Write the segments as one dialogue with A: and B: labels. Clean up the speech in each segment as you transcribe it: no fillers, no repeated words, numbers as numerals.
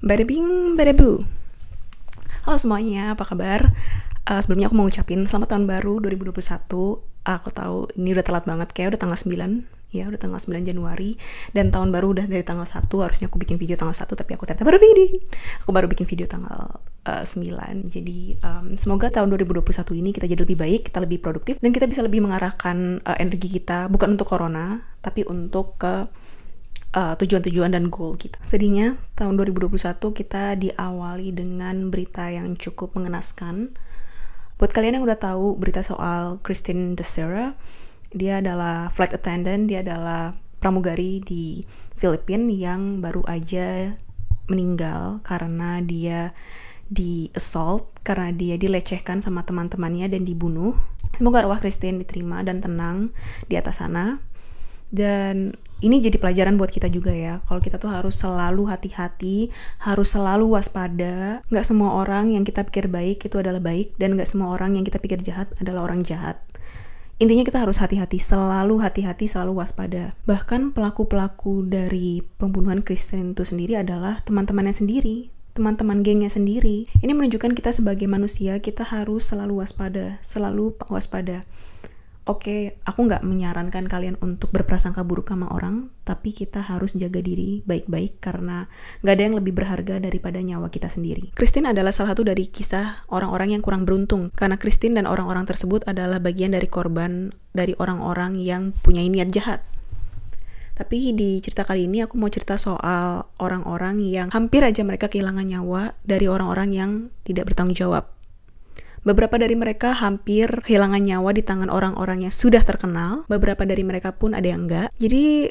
A: Bada bing, bada bu. Halo semuanya, apa kabar? Sebelumnya aku mau ngucapin selamat tahun baru 2021. Aku tahu ini udah telat banget, kayak udah tanggal 9. Ya, udah tanggal 9 Januari. Dan tahun baru udah dari tanggal 1. Harusnya aku bikin video tanggal 1, tapi aku ternyata baru bikin video tanggal 9. Jadi semoga tahun 2021 ini kita jadi lebih baik, kita lebih produktif, dan kita bisa lebih mengarahkan energi kita, bukan untuk corona, tapi untuk ke tujuan-tujuan dan goal kita. Sedihnya, tahun 2021 kita diawali dengan berita yang cukup mengenaskan. Buat kalian yang udah tahu berita soal Christine Becerra, dia adalah flight attendant, dia adalah pramugari di Filipina yang baru aja meninggal karena dia di-assault, karena dia dilecehkan sama teman-temannya dan dibunuh. Semoga arwah Christine diterima dan tenang di atas sana. Dan ini jadi pelajaran buat kita juga ya, kalau kita tuh harus selalu hati-hati, harus selalu waspada. Gak semua orang yang kita pikir baik itu adalah baik, dan gak semua orang yang kita pikir jahat adalah orang jahat. Intinya kita harus hati-hati, selalu waspada. Bahkan pelaku-pelaku dari pembunuhan Christine itu sendiri adalah teman-temannya sendiri, teman-teman gengnya sendiri. Ini menunjukkan kita sebagai manusia, kita harus selalu waspada. Oke, aku nggak menyarankan kalian untuk berprasangka buruk sama orang, tapi kita harus jaga diri baik-baik karena nggak ada yang lebih berharga daripada nyawa kita sendiri. Christine adalah salah satu dari kisah orang-orang yang kurang beruntung, karena Christine dan orang-orang tersebut adalah bagian dari korban dari orang-orang yang punya niat jahat. Tapi di cerita kali ini aku mau cerita soal orang-orang yang hampir aja mereka kehilangan nyawa dari orang-orang yang tidak bertanggung jawab. Beberapa dari mereka hampir kehilangan nyawa di tangan orang-orang yang sudah terkenal. Beberapa dari mereka pun ada yang enggak. Jadi,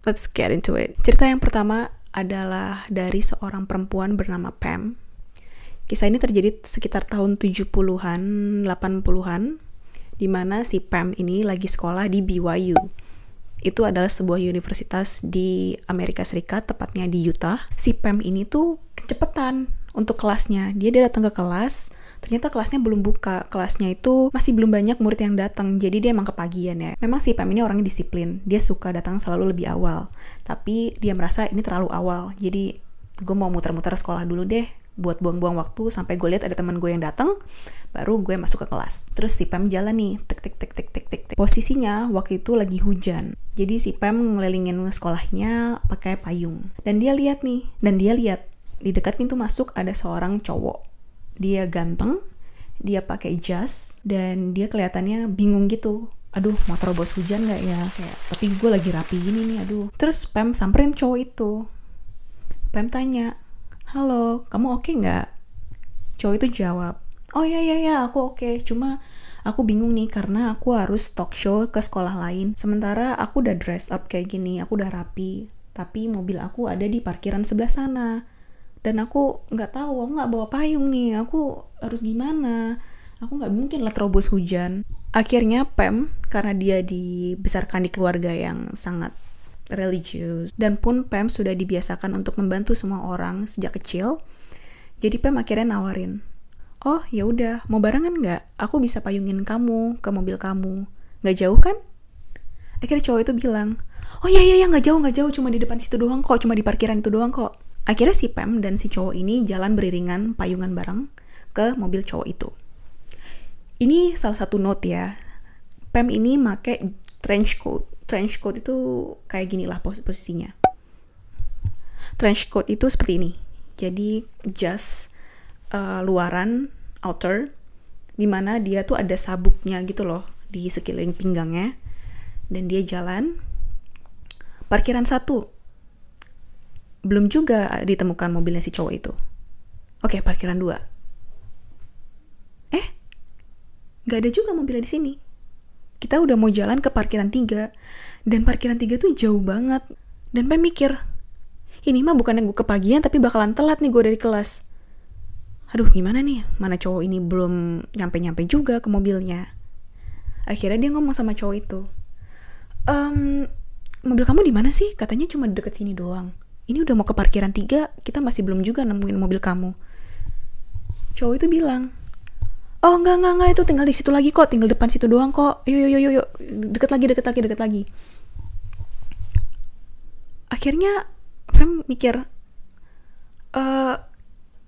A: let's get into it. Cerita yang pertama adalah dari seorang perempuan bernama Pam. Kisah ini terjadi sekitar tahun 70-an, 80-an, di mana si Pam ini lagi sekolah di BYU. Itu adalah sebuah universitas di Amerika Serikat, tepatnya di Utah. Si Pam ini tuh kecepetan untuk kelasnya. Dia datang ke kelas, ternyata kelasnya belum buka. Kelasnya itu masih belum banyak murid yang datang, jadi dia emang kepagian ya. Memang si Pam ini orangnya disiplin, dia suka datang selalu lebih awal. Tapi dia merasa ini terlalu awal, jadi gue mau muter-muter sekolah dulu deh, buat buang-buang waktu sampai gue lihat ada teman gue yang datang, baru gue masuk ke kelas. Terus si Pam jalan nih, tik. Posisinya waktu itu lagi hujan, jadi si Pam ngelilingin sekolahnya pakai payung. Dan dia lihat di dekat pintu masuk ada seorang cowok. Dia ganteng, dia pakai jas, dan dia kelihatannya bingung gitu. Aduh, mau terobos hujan gak ya? Kayak, tapi gue lagi rapi gini nih, aduh. Terus Pam samperin cowok itu. Pam tanya, halo, kamu oke gak? Cowok itu jawab, oh ya, aku oke. Cuma aku bingung nih karena aku harus talk show ke sekolah lain. Sementara aku udah dress up kayak gini, aku udah rapi. Tapi mobil aku ada di parkiran sebelah sana. Dan aku nggak tahu, aku nggak bawa payung nih, aku harus gimana? Aku nggak mungkin lah terobos hujan. Akhirnya Pam, karena dia dibesarkan di keluarga yang sangat religius, dan pun Pam sudah dibiasakan untuk membantu semua orang sejak kecil, jadi Pam akhirnya nawarin, oh ya udah, mau barengan nggak? Aku bisa payungin kamu ke mobil kamu, nggak jauh kan? Akhirnya cowok itu bilang, oh ya nggak jauh, cuma di depan situ doang kok, cuma di parkiran itu doang kok. Akhirnya si Pam dan si cowok ini jalan beriringan payungan bareng ke mobil cowok itu. Ini salah satu note ya. Pam ini make trench coat. Trench coat itu kayak gini lah posisinya. Trench coat itu seperti ini. Jadi jas luaran, outer, dimana dia tuh ada sabuknya gitu loh di sekeliling pinggangnya. Dan dia jalan. Parkiran 1. Belum juga ditemukan mobilnya si cowok itu. Oke, parkiran 2. Gak ada juga mobilnya di sini. Kita udah mau jalan ke parkiran 3. Dan parkiran 3 tuh jauh banget. Dan Pam mikir, ini mah bukan yang gue kepagian, tapi bakalan telat nih gue dari kelas. Aduh, gimana nih? Mana cowok ini belum nyampe-nyampe juga ke mobilnya. Akhirnya dia ngomong sama cowok itu, mobil kamu di mana sih? Katanya cuma deket sini doang. Ini udah mau ke parkiran 3, kita masih belum juga nemuin mobil kamu. Cowok itu bilang, oh enggak, itu tinggal di situ lagi kok, tinggal depan situ doang kok. Yuk, deket lagi. Akhirnya Pam mikir,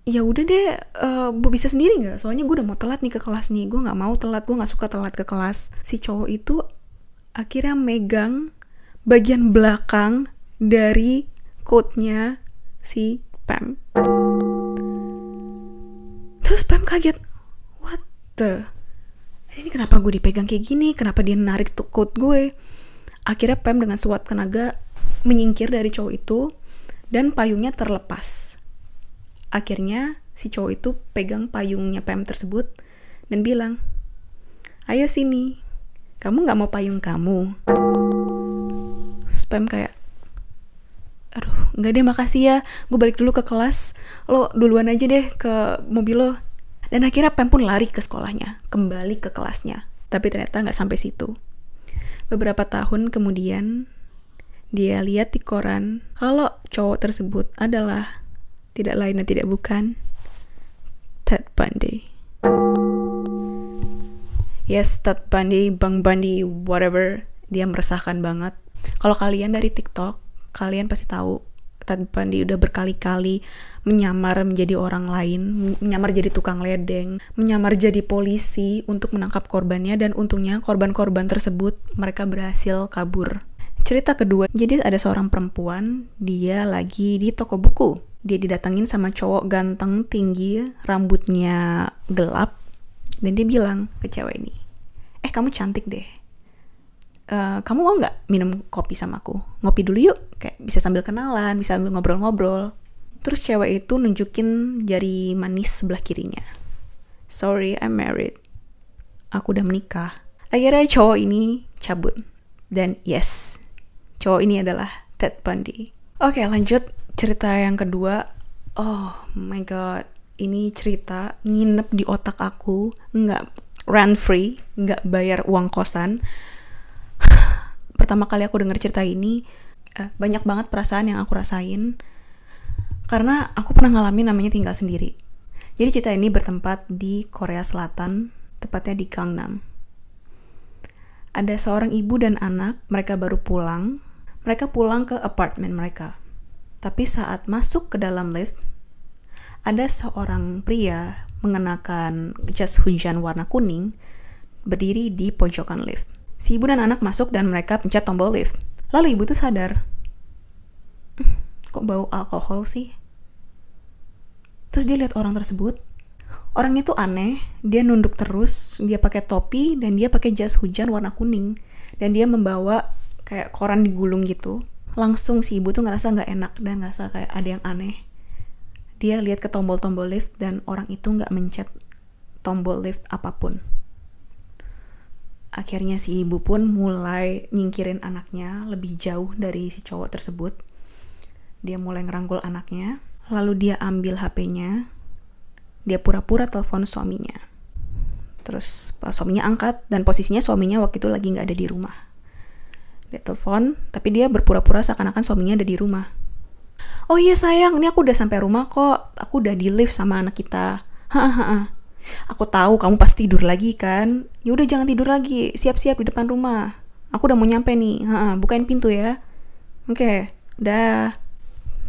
A: ya udah deh, bisa sendiri nggak? Soalnya gue udah mau telat nih ke kelas nih, gue nggak mau telat, gue nggak suka telat ke kelas. Si cowok itu akhirnya megang bagian belakang dari coatnya si Pam. Terus Pam kaget, what the, ini kenapa gue dipegang kayak gini, kenapa dia narik coat gue. Akhirnya Pam dengan sekuat tenaga menyingkir dari cowok itu dan payungnya terlepas. Akhirnya si cowok itu pegang payungnya Pam tersebut dan bilang, ayo sini, kamu gak mau payung kamu? Pam kayak, aduh gak deh makasih ya, gue balik dulu ke kelas, lo duluan aja deh ke mobil lo. Dan akhirnya Pam pun lari ke sekolahnya, kembali ke kelasnya. Tapi ternyata gak sampai situ. Beberapa tahun kemudian, dia lihat di koran kalau cowok tersebut adalah tidak lain dan tidak bukan Ted Bundy. Yes, Ted Bundy, Bang Bundy, whatever. Dia meresahkan banget. Kalau kalian dari TikTok, kalian pasti tahu Ted Bundy udah berkali-kali menyamar menjadi orang lain, menyamar jadi tukang ledeng, menyamar jadi polisi untuk menangkap korbannya, dan untungnya korban-korban tersebut mereka berhasil kabur. Cerita kedua, jadi ada seorang perempuan, dia lagi di toko buku. Dia didatengin sama cowok ganteng, tinggi, rambutnya gelap, dan dia bilang ke cewek ini, kamu cantik deh. Kamu mau nggak minum kopi sama aku? Ngopi dulu yuk, kayak bisa sambil kenalan, bisa sambil ngobrol-ngobrol. Terus cewek itu nunjukin jari manis sebelah kirinya. Sorry, I'm married. Aku udah menikah. Akhirnya cowok ini cabut. Dan yes, cowok ini adalah Ted Bundy. Oke, lanjut cerita yang kedua. Oh my god, ini cerita nginep di otak aku, nggak rent free, nggak bayar uang kosan. Pertama kali aku denger cerita ini, banyak banget perasaan yang aku rasain karena aku pernah ngalamin namanya tinggal sendiri. Jadi cerita ini bertempat di Korea Selatan, tepatnya di Gangnam. Ada seorang ibu dan anak, mereka baru pulang. Mereka pulang ke apartemen mereka. Tapi saat masuk ke dalam lift, ada seorang pria mengenakan jas hujan warna kuning berdiri di pojokan lift. Si ibu dan anak masuk dan mereka pencet tombol lift. Lalu ibu tuh sadar, kok bau alkohol sih? Terus dia lihat orang tersebut. Orang itu aneh, dia nunduk terus, dia pakai topi dan dia pakai jas hujan warna kuning. Dan dia membawa kayak koran digulung gitu. Langsung si ibu tuh ngerasa gak enak dan ngerasa kayak ada yang aneh. Dia lihat ke tombol-tombol lift dan orang itu gak mencet tombol lift apapun. Akhirnya si ibu pun mulai nyingkirin anaknya lebih jauh dari si cowok tersebut. Dia mulai ngerangkul anaknya, lalu dia ambil HP-nya, dia pura-pura telepon suaminya. Terus suaminya angkat dan posisinya suaminya waktu itu lagi gak ada di rumah. Dia telepon, tapi dia berpura-pura seakan-akan suaminya ada di rumah. Oh iya sayang, ini aku udah sampai rumah kok. Aku udah di lift sama anak kita. Hahaha. Aku tahu kamu pasti tidur lagi kan. Ya udah jangan tidur lagi. Siap-siap di depan rumah. Aku udah mau nyampe nih. Bukain pintu ya. Oke, udah.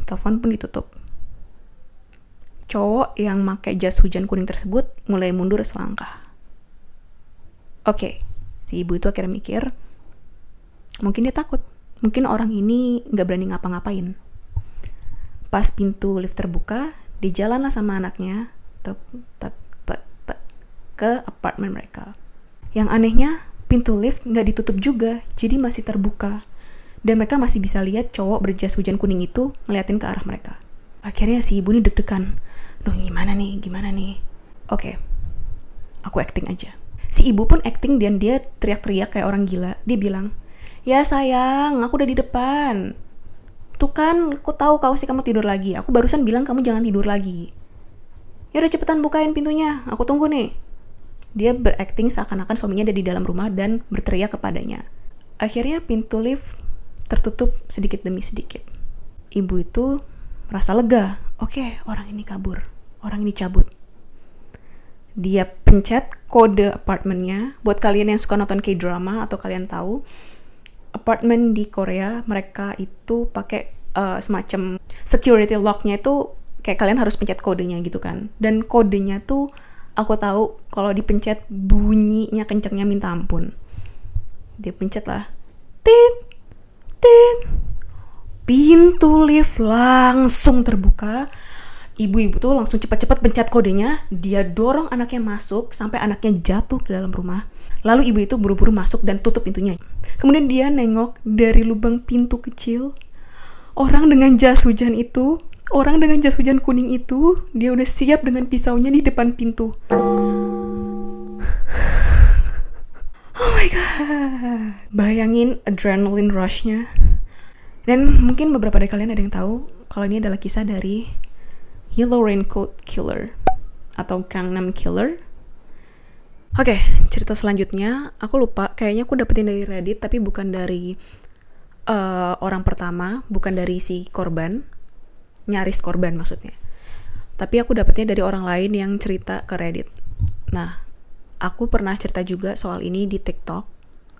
A: Telepon pun ditutup. Cowok yang pakai jas hujan kuning tersebut mulai mundur selangkah. Oke, si ibu itu akhirnya mikir, mungkin dia takut. Mungkin orang ini gak berani ngapa-ngapain. Pas pintu lift terbuka, dia jalanlah sama anaknya ke apartemen mereka. Yang anehnya, pintu lift gak ditutup juga, jadi masih terbuka. Dan mereka masih bisa lihat cowok berjas hujan kuning itu ngeliatin ke arah mereka. Akhirnya si ibu ini deg-degan. Duh, gimana nih? Oke, aku acting aja. Si ibu pun acting dan dia teriak-teriak kayak orang gila. Dia bilang, ya sayang, aku udah di depan. Tuh kan, aku tahu kamu tidur lagi. Aku barusan bilang kamu jangan tidur lagi. Ya udah cepetan bukain pintunya, aku tunggu nih. Dia berakting seakan-akan suaminya ada di dalam rumah dan berteriak kepadanya. Akhirnya pintu lift tertutup sedikit demi sedikit. Ibu itu merasa lega. Oke, orang ini kabur. Orang ini cabut. Dia pencet kode apartemennya. Buat kalian yang suka nonton K-drama atau kalian tahu, apartemen di Korea mereka itu pakai semacam security lock-nya itu kayak kalian harus pencet kodenya gitu kan. Dan kodenya tuh aku tahu kalau dipencet bunyinya kencengnya minta ampun. Dia pencet lah, tit, tit, pintu lift langsung terbuka. Ibu-ibu tuh langsung cepat-cepat pencet kodenya. Dia dorong anaknya masuk sampai anaknya jatuh ke dalam rumah. Lalu ibu itu buru-buru masuk dan tutup pintunya. Kemudian dia nengok dari lubang pintu kecil. Orang dengan jas hujan kuning itu, dia udah siap dengan pisaunya di depan pintu. Oh my god. Bayangin adrenaline rush-nya. Dan mungkin beberapa dari kalian ada yang tahu kalau ini adalah kisah dari Yellow Raincoat Killer atau Gangnam Killer. Oke, cerita selanjutnya aku lupa, kayaknya aku dapetin dari Reddit tapi bukan dari orang pertama, bukan dari si korban, nyaris korban maksudnya. Tapi aku dapetnya dari orang lain yang cerita ke Reddit. Nah, aku pernah cerita juga soal ini di TikTok.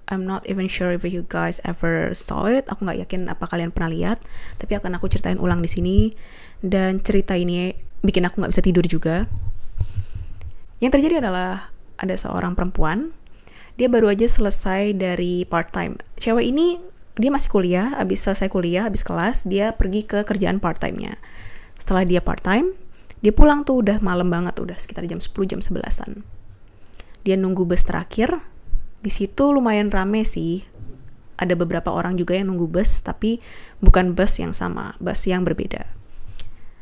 A: I'm not even sure if you guys ever saw it. Aku nggak yakin apa kalian pernah lihat, tapi akan aku ceritain ulang di sini. Dan cerita ini bikin aku nggak bisa tidur juga. Yang terjadi adalah ada seorang perempuan. Dia baru aja selesai dari part time. Cewek ini dia masih kuliah, habis selesai kuliah, habis kelas dia pergi ke kerjaan part time-nya. Setelah dia part time, dia pulang tuh udah malam banget, udah sekitar jam 10, jam 11-an. Dia nunggu bus terakhir. Di situ lumayan rame sih. Ada beberapa orang juga yang nunggu bus, tapi bukan bus yang sama, bus yang berbeda.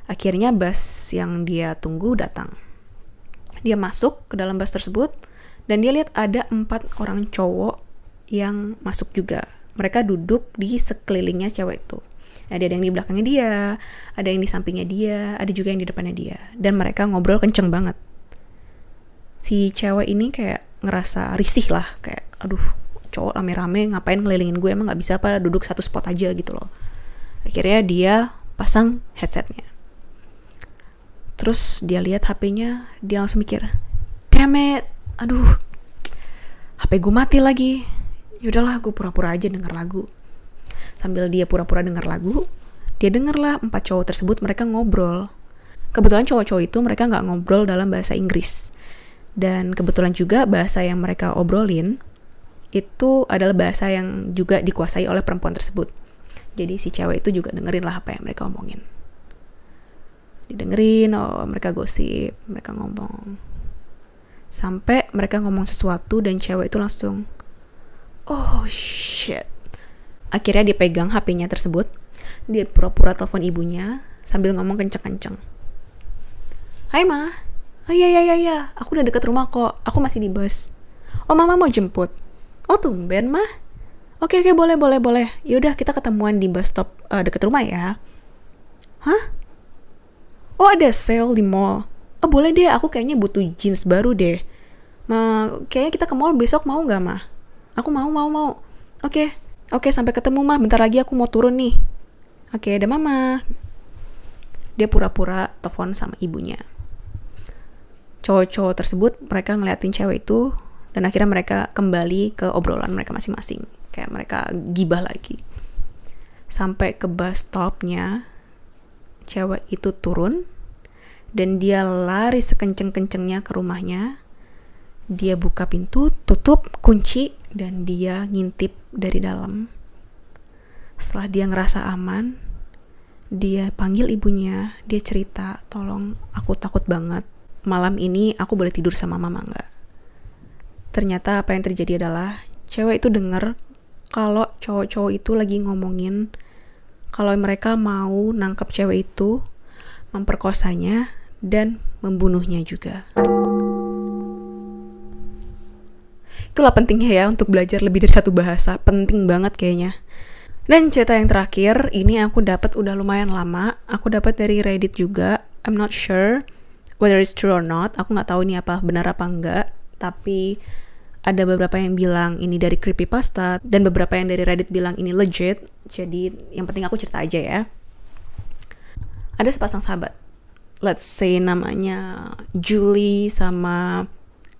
A: Akhirnya bus yang dia tunggu datang. Dia masuk ke dalam bus tersebut, dan dia lihat ada 4 orang cowok yang masuk juga. Mereka duduk di sekelilingnya cewek itu. Ada yang di belakangnya dia, ada yang di sampingnya dia, ada juga yang di depannya dia. Dan mereka ngobrol kenceng banget. Si cewek ini kayak ngerasa risih lah, kayak aduh cowok rame-rame ngapain ngelilingin gue, emang gak bisa apa duduk satu spot aja gitu loh. Akhirnya dia pasang headsetnya, terus dia lihat HP-nya, dia langsung mikir, damn it, aduh HP gue mati lagi. Yaudahlah gue pura-pura aja denger lagu. Sambil dia pura-pura denger lagu, dia dengerlah 4 cowok tersebut mereka ngobrol. Kebetulan cowok-cowok itu mereka gak ngobrol dalam bahasa Inggris. Dan kebetulan juga bahasa yang mereka obrolin itu adalah bahasa yang juga dikuasai oleh perempuan tersebut. Jadi si cewek itu juga dengerin lah apa yang mereka omongin. Didengerin, oh mereka gosip, mereka ngomong. Sampai mereka ngomong sesuatu dan cewek itu langsung, oh shit. Akhirnya dia pegang HP-nya tersebut, dia pura-pura telepon ibunya sambil ngomong kenceng-kenceng. Hai ma. Oh iya, aku udah deket rumah kok, aku masih di bus. Oh mama mau jemput? Oh tumben mah. Oke, boleh. Yaudah kita ketemuan di bus stop deket rumah ya. Hah? Oh ada sale di mall. Oh boleh deh, aku kayaknya butuh jeans baru deh. Kayaknya kita ke mall besok, mau gak mah? Aku mau. Oke, sampai ketemu mah, bentar lagi aku mau turun nih. Oke, ada mama. Dia pura-pura telepon sama ibunya. Cowok-cowok tersebut mereka ngeliatin cewek itu, dan akhirnya mereka kembali ke obrolan mereka masing-masing. Kayak mereka gibah lagi. Sampai ke bus stopnya, cewek itu turun dan dia lari sekenceng-kencengnya ke rumahnya. Dia buka pintu, tutup, kunci, dan dia ngintip dari dalam. Setelah dia ngerasa aman, dia panggil ibunya. Dia cerita, tolong aku takut banget, malam ini aku boleh tidur sama mama nggak? Ternyata apa yang terjadi adalah cewek itu dengar kalau cowok-cowok itu lagi ngomongin kalau mereka mau nangkap cewek itu, memperkosanya, dan membunuhnya juga. Itulah pentingnya ya untuk belajar lebih dari satu bahasa, penting banget kayaknya. Dan cerita yang terakhir, ini aku dapat udah lumayan lama, aku dapat dari Reddit juga. I'm not sure whether it's true or not, aku nggak tahu ini apa benar apa enggak, tapi ada beberapa yang bilang ini dari creepypasta dan beberapa yang dari Reddit bilang ini legit. Jadi yang penting aku cerita aja ya. Ada sepasang sahabat, let's say namanya Julie sama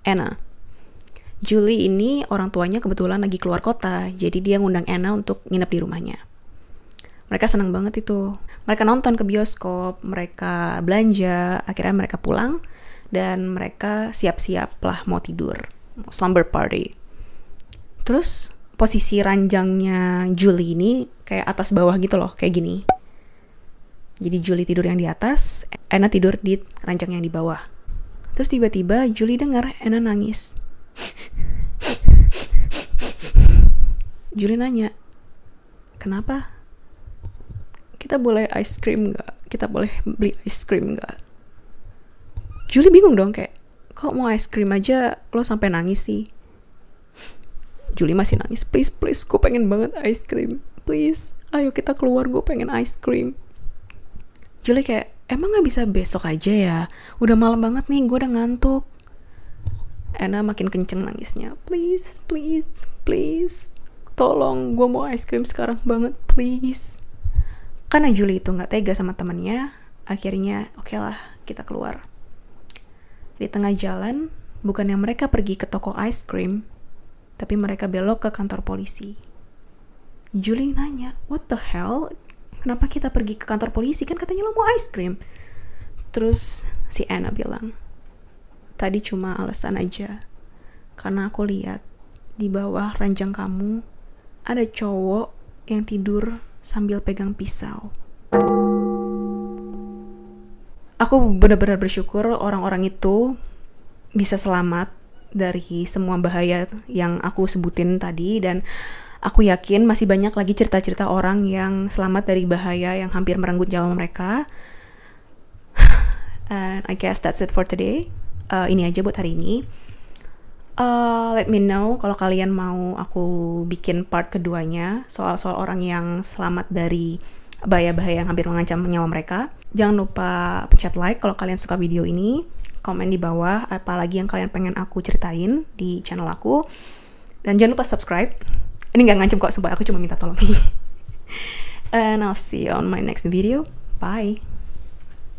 A: Anna. Julie ini orang tuanya kebetulan lagi keluar kota, jadi dia ngundang Anna untuk nginep di rumahnya. Mereka senang banget itu. Mereka nonton ke bioskop, mereka belanja, akhirnya mereka pulang, dan mereka siap-siap lah mau tidur, mau slumber party. Terus posisi ranjangnya Julie ini kayak atas bawah gitu loh, kayak gini. Jadi Julie tidur yang di atas, Anna tidur di ranjang yang di bawah. Terus tiba-tiba Julie dengar Anna nangis. Julie nanya, kenapa? Kita boleh ice cream gak? Kita boleh beli ice cream gak? Julie bingung dong, kayak, kok mau ice cream aja lo sampai nangis sih? Julie masih nangis, please, gue pengen banget ice cream. Please, ayo kita keluar, gue pengen ice cream. Julie kayak, emang gak bisa besok aja ya? Udah malam banget nih, gue udah ngantuk. Anna makin kenceng nangisnya, please, tolong, gue mau ice cream sekarang banget, please. Karena Julie itu gak tega sama temannya, akhirnya oke lah, kita keluar. Di tengah jalan, bukannya mereka pergi ke toko ice cream, tapi mereka belok ke kantor polisi. Julie nanya, what the hell? Kenapa kita pergi ke kantor polisi? Kan katanya lo mau ice cream. Terus si Anna bilang, tadi cuma alasan aja. Karena aku lihat di bawah ranjang kamu ada cowok yang tidur sambil pegang pisau. Aku benar-benar bersyukur orang-orang itu bisa selamat dari semua bahaya yang aku sebutin tadi, dan aku yakin masih banyak lagi cerita-cerita orang yang selamat dari bahaya yang hampir merenggut nyawa mereka. And I guess that's it for today. Ini aja buat hari ini. Let me know kalau kalian mau aku bikin part keduanya, soal orang yang selamat dari bahaya-bahaya yang hampir mengancam nyawa mereka. Jangan lupa pencet like kalau kalian suka video ini, komen di bawah apalagi yang kalian pengen aku ceritain di channel aku, dan jangan lupa subscribe. Ini gak ngancem kok, sumpah, aku cuma minta tolong. And I'll see you on my next video. Bye.